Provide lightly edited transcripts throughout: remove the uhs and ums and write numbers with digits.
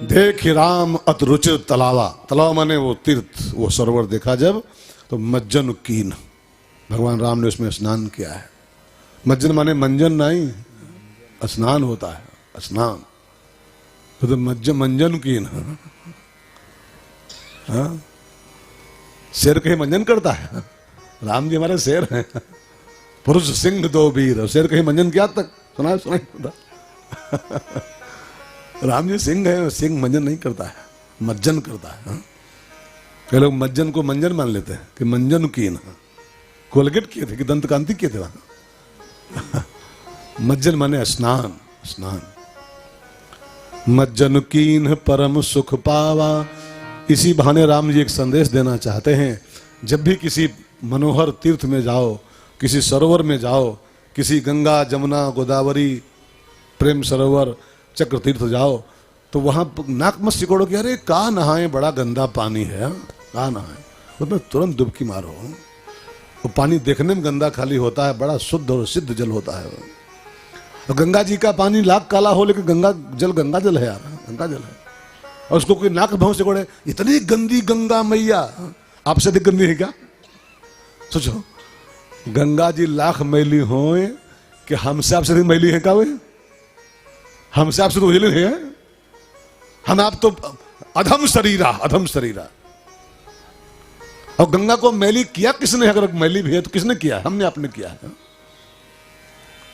देख राम अत रुचिर तलावा, तलाव माने वो तीर्थ, वो सरोवर देखा जब, तो मज्जन कीन, भगवान राम ने उसमें स्नान किया है। मज्जन माने मंजन नहीं, स्नान होता है, स्नान तो मंजन कीन। हाँ, शेर कहीं मंजन करता है? राम जी हमारे शेर हैं, पुरुष सिंह दो वीर, शेर कहीं मंजन किया तक सुना राम जी सिंह है, सिंह मंजन नहीं करता है, मज्जन करता है। कई लोग मज्जन को मंजन मान लेते हैं कि मंजन कीन, कोलगेट किए थे कि दंत कांति किए थे वहां। मज्जन माने स्नान, स्नान। मज्जन कीन परम सुख पावा। इसी बहाने राम जी एक संदेश देना चाहते हैं, जब भी किसी मनोहर तीर्थ में जाओ, किसी सरोवर में जाओ, किसी गंगा जमुना गोदावरी प्रेम सरोवर चक्र तीर्थ जाओ, तो वहां नाक मत सिकोड़ो कि अरे कहाँ नहाए, बड़ा गंदा पानी है, कहाँ नहाए, उसमें तुरंत डुबकी मारो। वो पानी देखने में गंदा खाली होता है, बड़ा शुद्ध और सिद्ध जल होता है। और गंगा जी का पानी लाख काला हो, लेकिन गंगा जल है यार, गंगा जल है। और उसको कोई नाक भाव से कोड़े, इतनी गंदी गंगा मैया, आपसे अधिक गंदी है क्या? सोचो, गंगा जी लाख मैली हो कि हमसे आपसे अधिक मैली है क्या? वे हमसे आपसे तो उजले है, हम आप तो अधम शरीरा, अधम शरीरा। और गंगा को मैली किया किसने? अगर मैली भी है तो किसने किया? हमने, आपने किया है।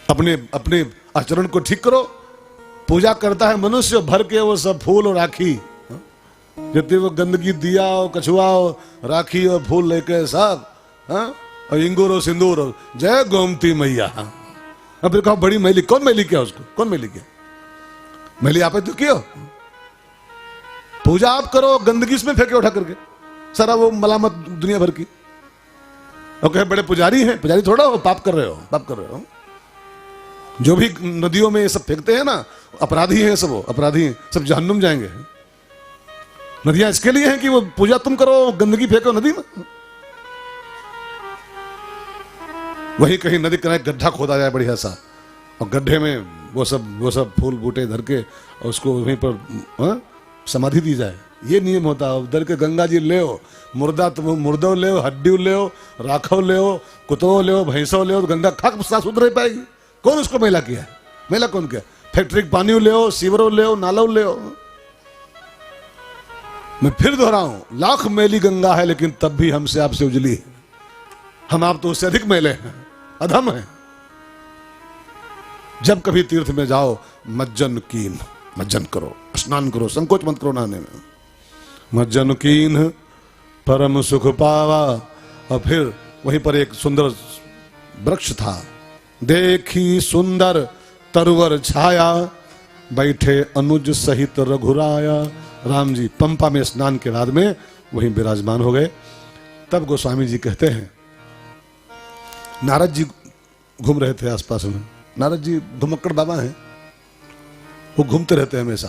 अपने अपने आचरण को ठीक करो। पूजा करता है मनुष्य, भर के वो सब फूल और राखी, जितनी वो गंदगी दिया और कछुआ और राखी और फूल लेके सब, और इंगूर और सिंदूर और जय गोमती मैया। अब फिर कहो बड़ी मैली, कौन मैली किया उसको? कौन मैली किया? मैली आप तो क्यों? पूजा आप करो, गंदगी इसमें फेंके उठा करके, सारा वो मलामत दुनिया भर की। और कहे बड़े पुजारी हैं, पुजारी थोड़ा हो, पाप कर रहे हो, पाप कर रहे हो। जो भी नदियों में ये सब फेंकते हैं ना, अपराधी हैं सब, वो अपराधी हैं, सब जहन्नुम जाएंगे। नदियां इसके लिए हैं कि वो पूजा तुम करो, गंदगी फेंको नदी में। वही कहीं नदी किनारे गड्ढा खोदा जाए बढ़िया सा, और गड्ढे में वो सब फूल बूटे धर के और उसको वहीं पर समाधि दी जाए। ये नियम होता है। उधर के गंगा जी ले, मुर्दा तुम मुर्दो ले, हड्डी ले, राखव ले, कुतरो ले, भैंसो ले, तो गंगा खाक साफ सुथर रह पाएगी? कौन उसको मैला किया? मैला कौन किया? फैक्ट्री के पानी ले, सीवरों ले, नालों ले। मैं फिर दोहराऊं, लाख मैली गंगा है, लेकिन तब भी हमसे आपसे उजली है। हम आप तो उससे अधिक मैले हैं, अधम हैं। जब कभी तीर्थ में जाओ, मज्जन कीन, मज्जन करो, स्नान करो, संकोच मत करो नहाने में। मज्जन कीन परम सुख पावा। और फिर वहीं पर एक सुंदर वृक्ष था, देखी सुंदर तरुवर छाया, बैठे अनुज सहित रघुराया। राम जी पंपा में स्नान के बाद में वहीं विराजमान हो गए। तब गोस्वामी जी कहते हैं, नारद जी घूम रहे थे आसपास में। नारद जी घुमक्कड़ बाबा हैं, वो घूमते रहते हैं हमेशा।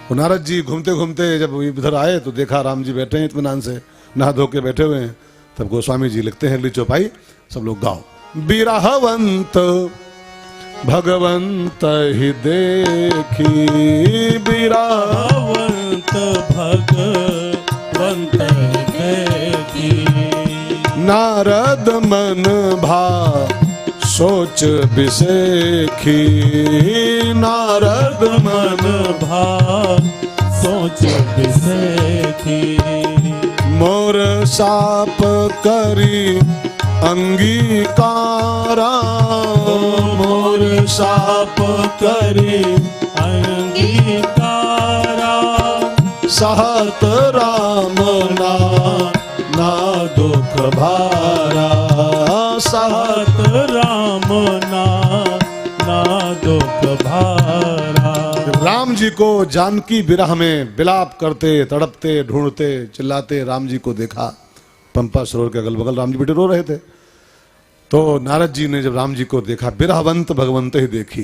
वो नारद जी घूमते घूमते जब इधर आए तो देखा राम जी बैठे हैं इत्मीनान से, नहा धो के बैठे हुए हैं। तब गोस्वामी जी लिखते हैं, ली चौपाई सब लोग गाओ। बिरहवंत भगवंत ही देखी, बिरहवंत भगवंत ही देखी, नारद मन भाव सोच बिसेखी, नारद मन भाव सोच बिसेखी, मोर साप करी अंगीकारा, मोर साप करी अंगीकारा, सहत राम ना दुख भारा, सहत राम ना दुख भारा। राम जी को जानकी विरह में विलाप करते, तड़पते, ढूंढते, चिल्लाते राम जी को देखा। पंपा सरोवर के अगल बगल राम जी बेटे रो रहे थे। तो नारद जी ने जब राम जी को देखा, बिरहवंत भगवंत ही देखी,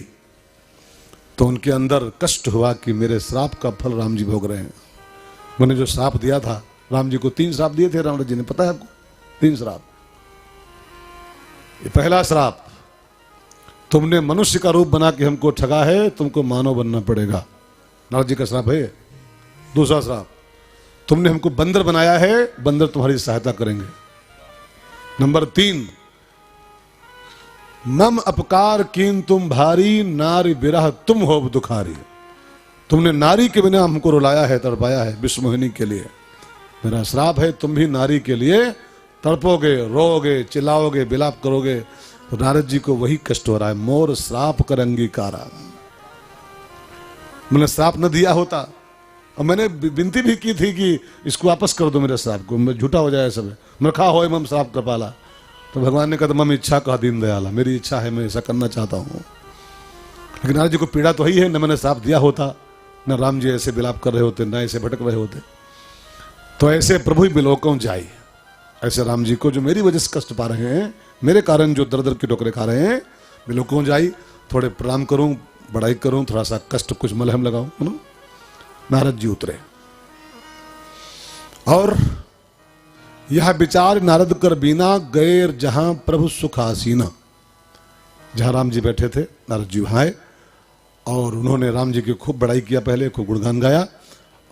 तो उनके अंदर कष्ट हुआ कि मेरे श्राप का फल राम जी भोग रहे हैं। मैंने जो श्राप दिया था राम जी को, 3 श्राप दिए थे राम जी ने, पता है आपको? 3 श्राप। ये पहला श्राप तुमने मनुष्य का रूप बना के हमको ठगा है, तुमको मानव बनना पड़ेगा। नारद जी का श्राप है। दूसरा श्राप, तुमने हमको बंदर बनाया है, बंदर तुम्हारी सहायता करेंगे। नंबर 3, मम अपकार कीन तुम भारी, नारी बिरह तुम हो दुखारी। तुमने नारी के बिना हमको रुलाया है, तड़पाया है विश्वमोहिनी के लिए। मेरा श्राप है, तुम भी नारी के लिए तड़पोगे, रोओगे, चिल्लाओगे, विलाप करोगे। तो नारद जी को वही कष्ट हो रहा है। मोर श्राप कर अंगीकारा। मैंने श्राप न दिया होता, और मैंने विनती भी की थी कि इसको वापस कर दो मेरे श्राप को, मैं झूठा हो जाए सब। मरखा हो मम श्राप कृपाला। तो भगवान ने कहा मम इच्छा कहा दीन दयाला, मेरी इच्छा है, मैं ऐसा करना चाहता हूँ। लेकिन नारद जी को पीड़ा तो ही है, न मैंने श्राप दिया होता, न राम जी ऐसे विलाप कर रहे होते, न ऐसे भटक रहे होते। तो ऐसे प्रभु बिलोकों जाई, ऐसे राम जी को जो मेरी वजह से कष्ट पा रहे हैं, मेरे कारण जो दर दर की टोकरे खा रहे हैं, बिलोकों जाई। थोड़े प्रणाम करूं, बड़ाई करूं, थोड़ा सा कष्ट कुछ मलहम लगाऊं, है ना। नारद जी उतरे और यह विचार नारद कर बीना, गैर जहां प्रभु सुख आसीना। जहां राम जी बैठे थे, नारद जी वहां आए और उन्होंने राम जी की खूब बड़ाई किया, पहले खूब गुणगान गाया।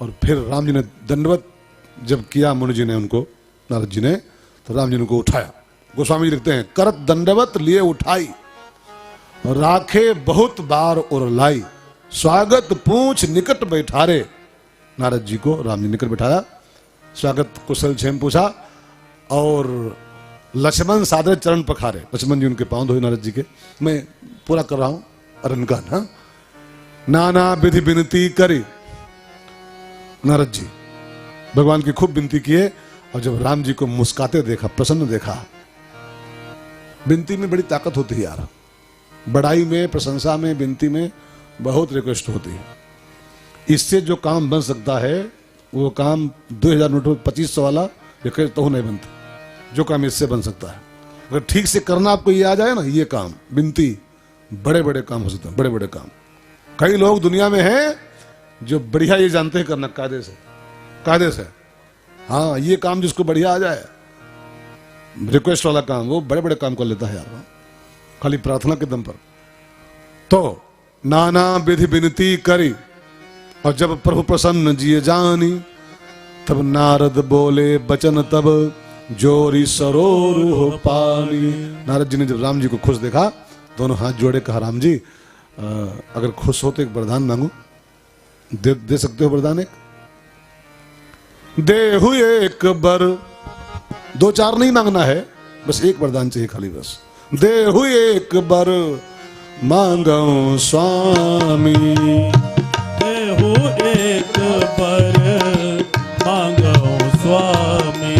और फिर राम जी ने दंडवत जब किया, मुनि जी ने उनको, नारद जी ने, तो राम जी ने उनको उठाया। गोस्वामी जी लिखते हैं, करत दंडवत लिए उठाई, राखे बहुत बार और लाई, स्वागत पूछ निकट बैठारे। नारद जी को राम जी निकट बैठाया, स्वागत कुशल क्षेम पूछा, और लक्ष्मण सादर चरण पखारे। लक्ष्मण जी उनके पांव धोए नारद जी के। मैं पूरा कर रहा हूं अरनकान। हाँ, नाना विधि विनती करी। नारद जी भगवान की खूब विनती किए, और जब राम जी को मुस्काते देखा, प्रसन्न देखा। विनती में बड़ी ताकत होती है यार, बड़ाई में, प्रशंसा में, विनती में बहुत रिक्वेस्ट होती है। इससे जो काम बन सकता है वो काम 2000 नोट 2500 वाला रिक्वेस्ट तो नहीं बनता। जो काम इससे बन सकता है, अगर ठीक से करना आपको ये आ जाए ना, ये काम विनती, बड़े बड़े काम हो सकते हैं, बड़े बड़े काम। कई लोग दुनिया में हैं जो बढ़िया ये जानते हैं करना, कायदे से। हाँ, ये काम जिसको बढ़िया आ जाए, रिक्वेस्ट वाला काम, वो बड़े बड़े काम कर लेता है यार, खाली प्रार्थना के दम पर। तो नाना विधि विनती करी, और जब प्रभु प्रसन्न जिए जानी, तब नारद बोले बचन तब जोरी सरोरु हो पानी। नारद जी ने जब राम जी को खुश देखा, दोनों हाथ जोड़े, कहा राम जी अगर खुश हो तो एक वरदान मांगो, दे सकते हो वरदान? एक देहु एक बर, 2-4 नहीं मांगना है, बस एक वरदान चाहिए खाली, बस। देहु एक बर मांगो स्वामी, देहु एक बर मांगो स्वामी,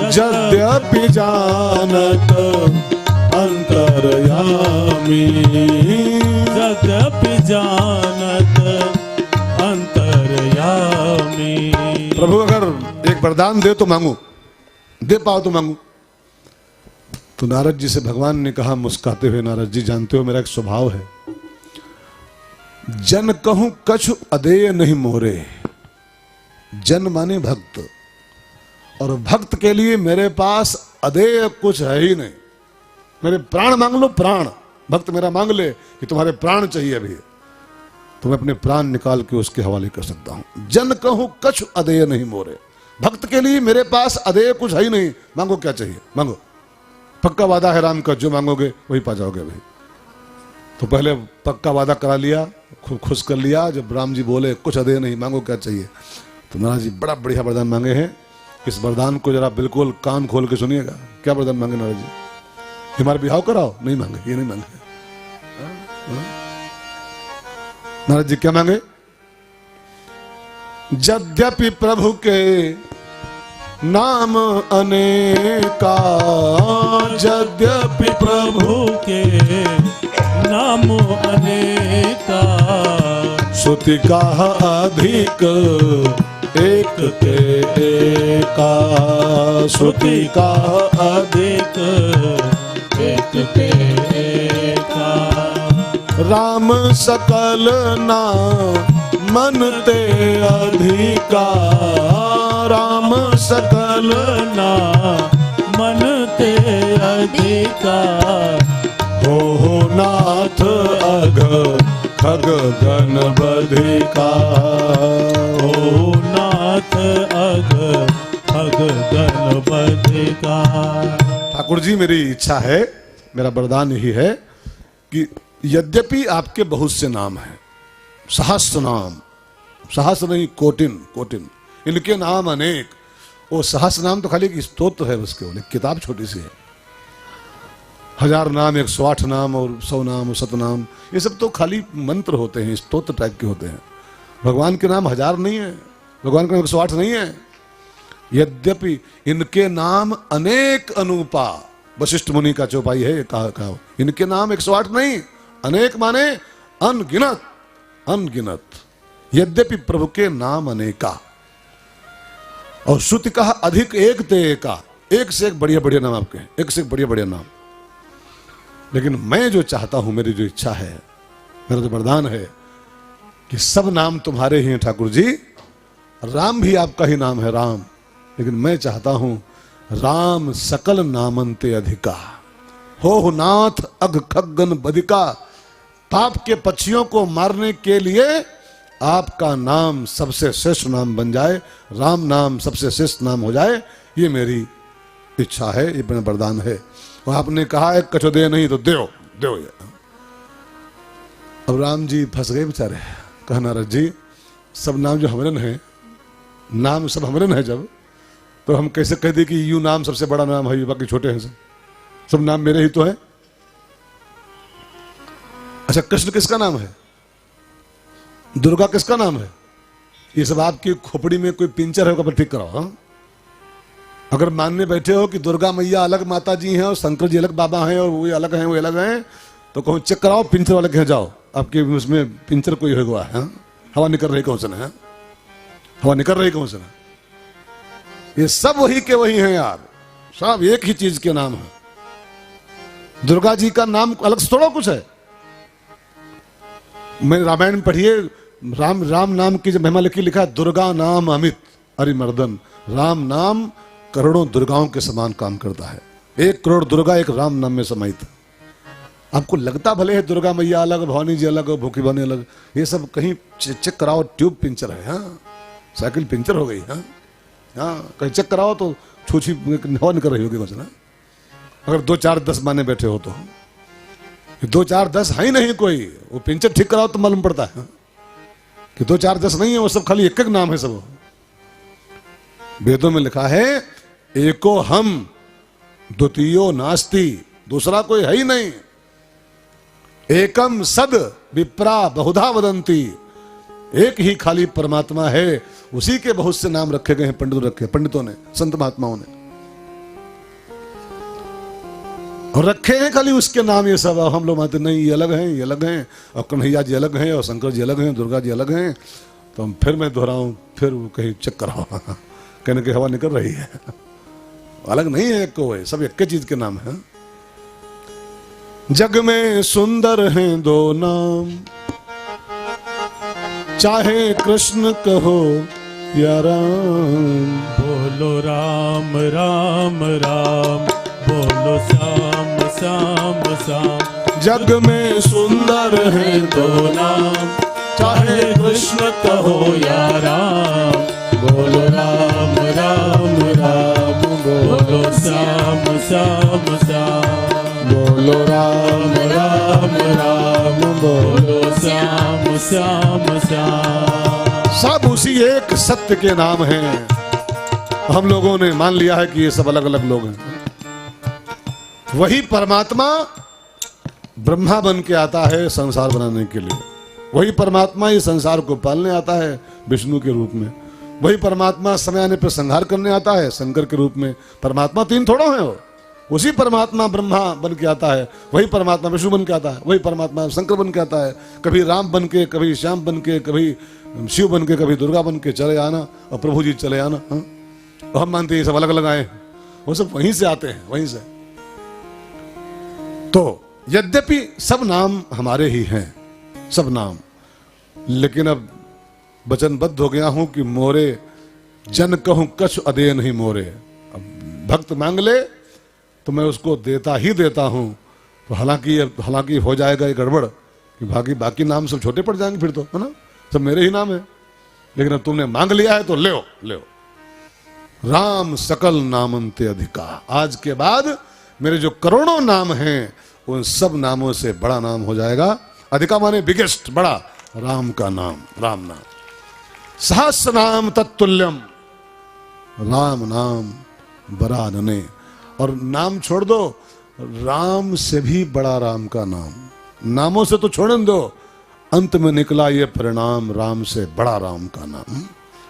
यद्यपि जानत अंतर्यामी, यद्यपि जानत अंतर्यामी। प्रभु अगर एक वरदान दे तो मांगू, दे पाओ तो मांगू। तो नारद जी से भगवान ने कहा मुस्काते हुए, नारद जी जानते हो मेरा एक स्वभाव है, जन कहूं कछु अदेय नहीं मोरे। जन माने भक्त, और भक्त के लिए मेरे पास अदेय कुछ है ही नहीं। मेरे प्राण मांग लो, प्राण, भक्त मेरा मांग ले कि तुम्हारे प्राण चाहिए अभी, तो मैं अपने प्राण निकाल के उसके हवाले कर सकता हूं। जन कहूं कछु अदेय नहीं मोरे, भक्त के लिए मेरे पास अदेय कुछ है ही नहीं। मांगो क्या चाहिए मांगो, पक्का वादा है राम का, जो मांगोगे वही पा जाओगे अभी। तो पहले पक्का वादा करा लिया, खुश कर लिया। जब राम जी बोले कुछ अदेय नहीं, मांगो क्या चाहिए, तो नारद जी बड़ा बढ़िया वरदान मांगे हैं। इस वरदान को जरा बिल्कुल कान खोल के सुनिएगा। क्या वरदान मांगे नारद जी? हमारे बिहाव कराओ? नहीं मांगे, ये नहीं मांगे। नारद जी क्या मांगे? यद्यपि प्रभु के नाम अनेका, यद्यपि प्रभु के नाम अनेका, श्रुति का अधिक एक के एका, श्रुति का अधिक एक के एका। राम सकल ना मन ते अधिका, राम सकल ना मन ते अधिका, हो नाथ अघ खग गण बधिका। हो नाथ अग अग गणपति का। ठाकुर जी मेरी इच्छा है, मेरा वरदान यही है कि यद्यपि आपके बहुत से नाम हैं, सहस्त्र नाम, सहस्त्र नहीं कोटिन कोटिन, इनके नाम अनेक। वो सहस्त्र नाम तो खाली एक स्तोत्र है, उसके बोले किताब छोटी सी है। 1000 नाम, 108 नाम और 100 नाम और 100 नाम, ये सब तो खाली मंत्र होते हैं, स्तोत्र टाइप के होते हैं। भगवान के नाम 1000 नहीं है, भगवान का नाम 108 नहीं है। यद्यपि इनके नाम अनेक अनुपा, वशिष्ठ मुनि का चौपाई है, कहा इनके नाम 108 नहीं, अनेक माने अनगिनत, अनगिनत। यद्यपि प्रभु के नाम अनेका, और श्रुति कहा अधिक एक ते एका, एक से एक बढ़िया बढ़िया नाम आपके, एक से एक बढ़िया बढ़िया नाम। लेकिन मैं जो चाहता हूं, मेरी जो इच्छा है, मेरा जो वरदान है कि सब नाम तुम्हारे ही हैं ठाकुर जी। राम भी आपका ही नाम है, राम, लेकिन मैं चाहता हूं राम सकल नामंते अधिका। हो नाथ अघ खगन बधिका। पाप के पक्षियों को मारने के लिए आपका नाम सबसे श्रेष्ठ नाम बन जाए, राम नाम सबसे श्रेष्ठ नाम हो जाए, ये मेरी इच्छा है, ये मेरा वरदान है। और आपने कहा है कछो दे नहीं तो दो दो। अब राम जी फंस गए बेचारे। कहा नारद जी सब नाम जो हमरन है, नाम सब हमरन है, जब तो हम कैसे कह दे कि यू नाम सबसे बड़ा नाम है, बाकी छोटे हैं सब नाम मेरे ही तो है। अच्छा कृष्ण किसका नाम है, दुर्गा किसका नाम है? ये सब आपकी खोपड़ी में कोई पिंचर है, कब ठीक कराओ। हाँ? अगर मानने बैठे हो कि दुर्गा मैया अलग माता जी हैं और शंकर जी अलग बाबा हैं और वो अलग हैं, वो अलग हैं, तो कहो चेक कराओ पिंचर वाले कहीं जाओ, आपके उसमें पिंचर कोई होगा। हाँ? हवा निकल रही कौन सा है, हवा निकल रही कौन सा? ये सब वही के वही हैं यार, सब एक ही चीज के नाम है। दुर्गा जी का नाम अलग से थोड़ा कुछ है। मैंने रामायण में पढ़िए, राम नाम की जब महिमा लिखी, लिखा दुर्गा नाम अमित अरिमर्दन। राम नाम करोड़ों दुर्गाओं के समान काम करता है। 1 करोड़ दुर्गा एक राम नाम में समाहित। आपको लगता भले है दुर्गा मैया अलग, भवानी जी अलग, भूखी भवानी अलग, ये सब कहीं चेक कराओ, ट्यूब पिंचर है। हाँ? साइकिल पिंचर हो गई। हाँ? हाँ, कहीं चेक कराओ तो छूछी हवा निकल रही होगी कुछ ना। अगर 2 4 10 माने बैठे हो तो 2 4 10 है ही नहीं कोई, वो पिंचर ठीक कराओ तो मालूम पड़ता है कि 2 4 10 नहीं है, वो सब खाली एक एक नाम है सब। वेदों में लिखा है एको हम द्वितीयो नास्ति, दूसरा कोई है ही नहीं। एकम सद विप्रा बहुधा वदंती, एक ही खाली परमात्मा है, उसी के बहुत से नाम रखे गए हैं, पंडितों ने, संत महात्माओं ने, और रखे हैं खाली उसके नाम। ये सब हम लोग मानते नहीं, ये अलग हैं, ये अलग हैं, और कन्हैया जी अलग हैं, और शंकर जी अलग हैं, दुर्गा जी अलग हैं। तो फिर मैं दोहराऊं, फिर वो कहीं चेक कराओ, कहने की हवा निकल रही है। अलग नहीं है एक को, सब एक चीज के नाम है। जग में सुंदर हैं 2 नाम, चाहे कृष्ण कहो या राम। बोलो राम राम राम, बोलो श्याम श्याम श्याम। जग में सुंदर हैं 2 नाम, चाहे कृष्ण कहो या राम। बोलो राम राम राम, बोलो श्याम श्याम श्याम। बोलो राम राम राम, बोलो श्याम श्याम श्याम। सब उसी एक सत्य के नाम हैं। हम लोगों ने मान लिया है कि ये सब अलग अलग लोग हैं। वही परमात्मा ब्रह्मा बन के आता है संसार बनाने के लिए, वही परमात्मा इस संसार को पालने आता है विष्णु के रूप में, वही परमात्मा समय आने पर संहार करने आता है शंकर के रूप में। परमात्मा 3 थोड़ा है, वो उसी परमात्मा ब्रह्मा बन के आता है, वही परमात्मा विष्णु बन के आता है, वही परमात्मा शंकर बन के आता है। कभी राम बन के, कभी श्याम बन के, कभी शिव बन के, कभी दुर्गा बन के चले आना, और प्रभु जी चले आना। हाँ? तो हम मानते हैं सब अलग अलग आए, वो सब वहीं से आते हैं, वहीं से। तो यद्यपि सब नाम हमारे ही हैं, सब नाम, लेकिन अब वचनबद्ध हो गया हूं कि मोरे जन कहूं कछ अदे नहीं मोरे। अब भक्त मांग ले तो मैं उसको देता ही देता हूं। तो हालांकि हो जाएगा ये गड़बड़ कि बाकी नाम सब छोटे पड़ जाएंगे फिर तो, है ना, सब मेरे ही नाम है। लेकिन अब तुमने मांग लिया है तो ले राम सकल नामंते अधिका। आज के बाद मेरे जो करोड़ों नाम हैं उन सब नामों से बड़ा नाम हो जाएगा। अधिका माने बिगेस्ट, बड़ा, राम का नाम, राम नाम। सहस्र नाम तत्तुल्यम, राम नाम बड़ा नने। और नाम छोड़ दो, राम से भी बड़ा राम का नाम। नामों से तो छोड़ने दो, अंत में निकला ये परिणाम, राम से बड़ा राम का नाम।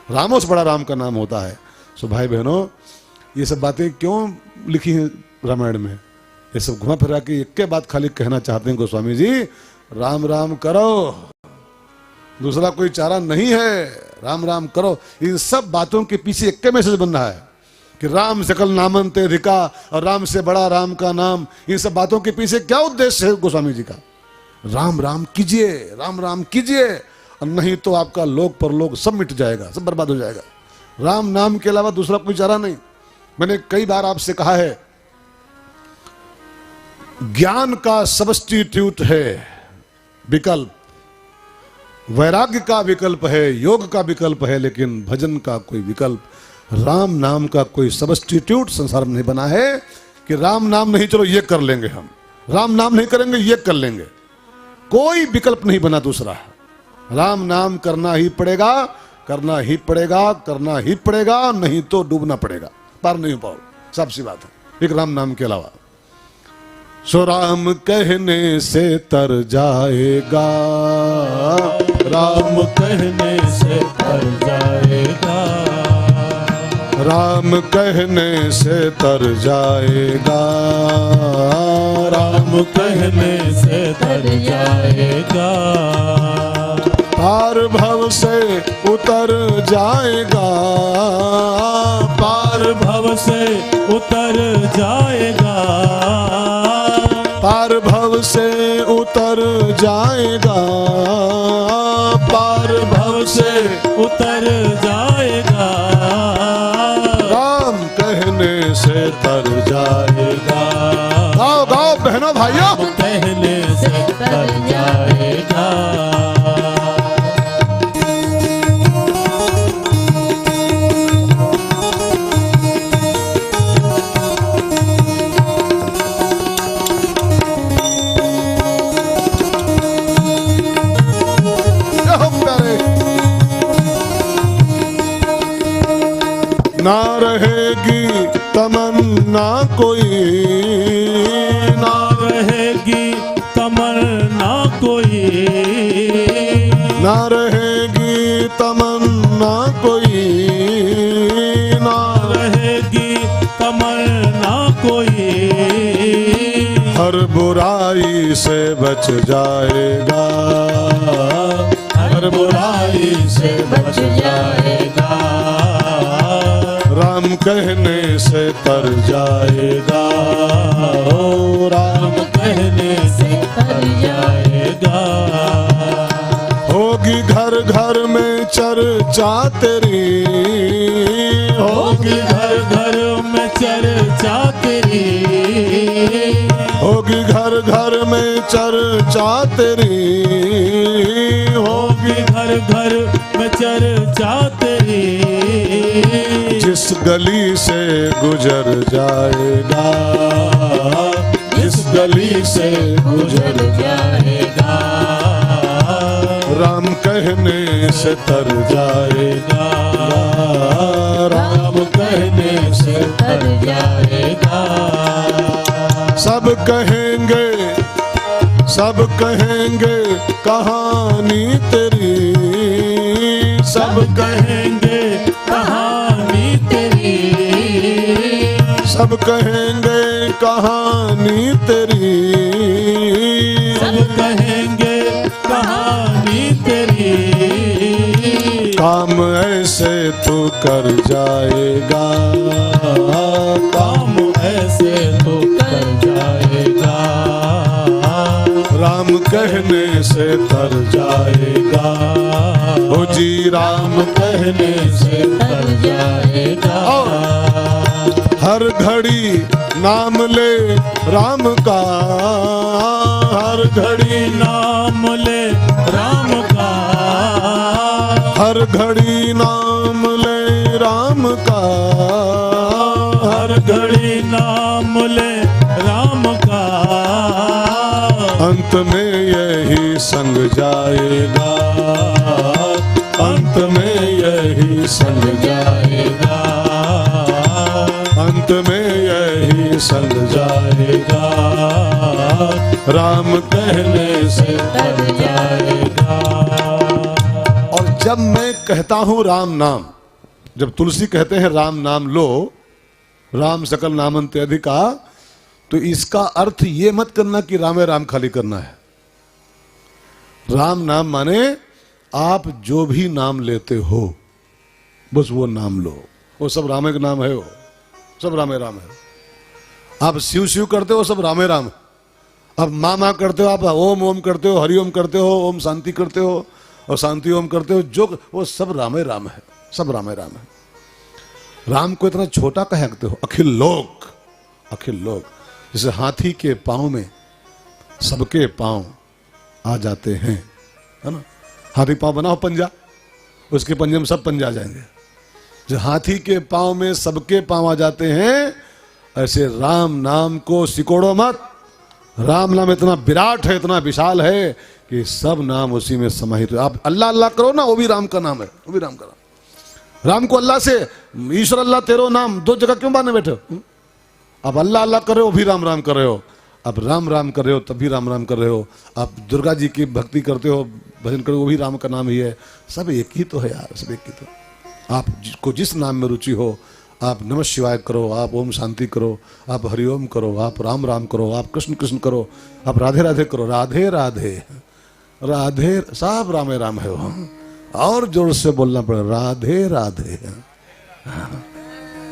रामों से बड़ा राम का नाम होता है। सो भाई बहनों, ये सब बातें क्यों लिखी हैं रामायण में? ये सब घुमा फिरा के एक के बात खाली कहना चाहते हैं गोस्वामी जी, राम राम करो, दूसरा कोई चारा नहीं है, राम राम करो। इन सब बातों के पीछे एक के मैसेज बन रहा है कि राम सकल नामंते अधिका और राम से बड़ा राम का नाम। इन सब बातों के पीछे क्या उद्देश्य है गोस्वामी जी का? राम राम कीजिए, राम राम कीजिए, और नहीं तो आपका लोक परलोक सब मिट जाएगा, सब बर्बाद हो जाएगा। राम नाम के अलावा दूसरा कोई चारा नहीं। मैंने कई बार आपसे कहा है, ज्ञान का सब्स्टिट्यूट है विकल्प, वैराग्य का विकल्प है, योग का विकल्प है, लेकिन भजन का कोई विकल्प, राम नाम का कोई सब्स्टिट्यूट संसार में नहीं बना है कि राम नाम नहीं, चलो ये कर लेंगे, हम राम नाम नहीं करेंगे, ये कर लेंगे। कोई विकल्प नहीं बना दूसरा। राम नाम करना ही पड़ेगा, करना ही पड़ेगा, करना ही पड़ेगा, नहीं तो डूबना पड़ेगा, पार नहीं हो पाओ। साफ सी बात है, एक राम नाम के अलावा। सो राम कहने से तर जाएगा, राम कहने से तर जाएगा, राम कहने से तर जाएगा, राम कहने से तर जाएगा, पार भव से उतर जाएगा, पार भव से उतर जाएगा, पार भव से उतर जाएगा, पार भव से उतर जाएगा, राम कहने से तर जाएगा, गाओ गाओ बहनों भाइयों, कहने से तर जाएगा। ना रहेगी तमन्ना कोई, ना रहेगी तमन्ना कोई, ना रहेगी तमन्ना कोई, ना रहेगी तमन्ना कोई, हर बुराई से बच जाएगा, हर बुराई से बच जाएगा, राम कहने से तर जाएगा, ओ राम कहने से तर जाएगा, होगी घर घर में चर्चा तेरी, होगी घर घर में चर्चा तेरी, होगी घर घर में चर्चा तेरी, होगी घर घर में चर्चा तेरी, जिस गली से गुजर जाएगा, जिस गली से गुजर जाएगा, राम कहने से तर जाएगा, राम कहने से तर जाएगा, सब कहेंगे, सब कहेंगे कहानी तेरी, सब कहेंगे कहानी तेरी, सब कहेंगे कहानी तेरी, सब कहेंगे कहानी तेरी, काम ऐसे तू कर जाएगा, काम ऐसे तो कर जाएगा, राम कहने से तर जाएगा, ओ जी राम कहने से तर जाएगा। हर घड़ी नाम ले राम का, हर घड़ी नाम ले राम का, हर घड़ी नाम ले राम का, हर घड़ी नाम ले राम का, अंत में यही संग जाएगा, अंत में यही संग जाएगा, अंत में यही संग जाएगा, राम कहने से तर जाएगा। और जब मैं कहता हूं राम नाम, जब तुलसी कहते हैं राम नाम लो, राम सकल नामंते अधिका, तो इसका अर्थ ये मत करना कि रामे राम खाली करना है। राम नाम माने आप जो भी नाम लेते हो बस वो नाम लो, वो सब रामे का नाम है, वो सब रामे राम है। आप शिव शिव करते हो, सब रामे राम है। अब माँ करते हो, आप ओम ओम करते हो, हरिओम करते हो, ओम शांति करते हो और शांति ओम करते हो, जो वो सब रामे राम है, सब रामे राम है। राम को इतना छोटा कह सकते हो, अखिल लोक, अखिल लोक। जैसे हाथी के पांव में सबके पांव आ जाते हैं, है ना। हाथी पांव बना हो पंजा, उसके पंजे में सब पंजा आ जाएंगे। जो हाथी के पांव में सबके पांव आ जाते हैं, ऐसे राम नाम को सिकोड़ो मत। राम नाम इतना विराट है, इतना विशाल है कि सब नाम उसी में समाहित है। आप अल्लाह अल्लाह करो ना, वो भी राम का नाम है, वो भी राम का नाम। राम को अल्लाह से, ईश्वर अल्लाह तेरो नाम, दो जगह क्यों बांधे बैठे हो? आप अल्लाह अल्लाह कर रहे हो, वो भी राम राम कर रहे हो। आप राम राम कर रहे हो, तब भी राम राम कर रहे हो। आप दुर्गा जी की भक्ति करते हो, भजन करो, वो भी राम का नाम ही है। सब एक ही तो है यार, सब एक ही तो। आप को जिस नाम में रुचि हो, आप नमः शिवाय करो, आप ओम शांति करो, आप हरिओम करो, आप राम राम करो, आप कृष्ण कृष्ण करो, आप राधे राधे करो, राधे राधे राधे, सब रामे राम है वो। और जोर से बोलना पड़ेगा, राधे राधे।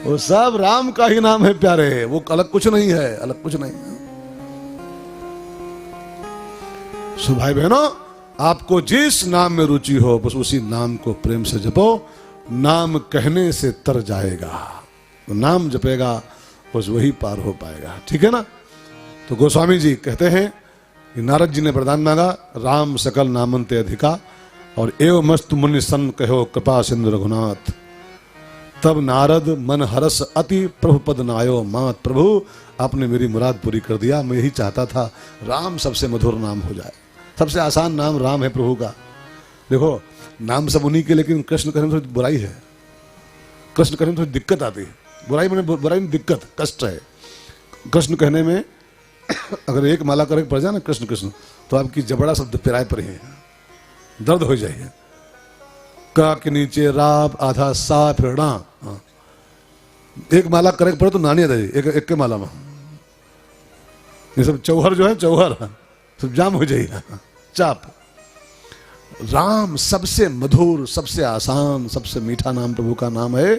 वो सब राम का ही नाम है प्यारे, वो अलग कुछ नहीं है, अलग कुछ नहीं है। सो भाई बहनों, आपको जिस नाम में रुचि हो बस उसी नाम को प्रेम से जपो। नाम कहने से तर जाएगा, तो नाम जपेगा बस वही पार हो पाएगा, ठीक है ना। तो गोस्वामी जी कहते हैं कि नारद जी ने वरदान मांगा, राम सकल नामंते अधिका, और एव मस्तु मुनि सन कहो कृपा सिंधु रघुनाथ। तब नारद मन हरस अति प्रभु पद नायो मात। प्रभु आपने मेरी मुराद पूरी कर दिया, मैं यही चाहता था राम सबसे मधुर नाम हो जाए। सबसे आसान नाम राम है प्रभु का। देखो नाम सब उन्हीं के, लेकिन कृष्ण कहने में थोड़ी बुराई है, कृष्ण कहने में थोड़ी दिक्कत आती है। बुराई में दिक्कत, कष्ट है कृष्ण कहने में। अगर एक माला करके पड़ जाए ना कृष्ण कृष्ण, तो आपकी जबड़ा शब्द पिराए पर है, दर्द हो जाएगा। का के नीचे राब आधा सा फिर णा, एक माला करे पड़े तो नानी आ जाए एक के माला में। ये सब चौहर जो है, चौहर सब जाम हो जाएगा, चाप। राम सबसे मधुर, सबसे आसान, सबसे मीठा नाम प्रभु का नाम है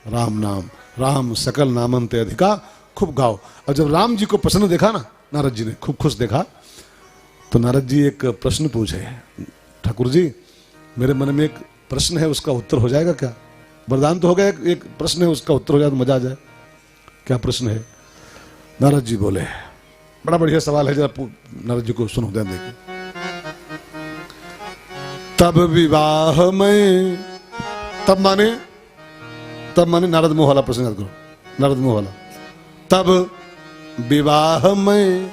राम नाम। राम सकल नामंते अधिका, खूब गाओ। और जब राम जी को प्रसन्न देखा ना नारद जी ने, खूब खुश देखा, तो नारद जी एक प्रश्न पूछे, ठाकुर जी मेरे मन में एक प्रश्न है, उसका उत्तर हो जाएगा क्या? वरदान तो हो गया, एक प्रश्न है उसका उत्तर हो जाए तो मजा आ जाए। क्या प्रश्न है? नारद जी बोले, बड़ा बढ़िया सवाल है, जरा नारद जी को सुनो, ध्यान देखिए। तब विवाह में, तब माने नारद मोह वाला प्रश्न याद करो, नारद मोह वाला। तब विवाह में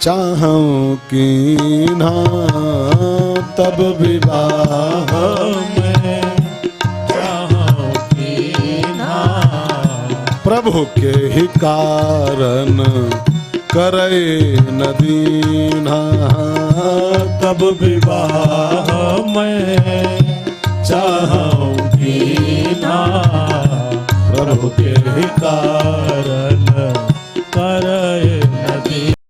चाहूं कीन्हा, तब विवाह में चाहूं कीन्हा, प्रभु के ही कारण करे न दीन्हा। तब विवाह में चाहूं कीन्हा, प्रभु के कारण कर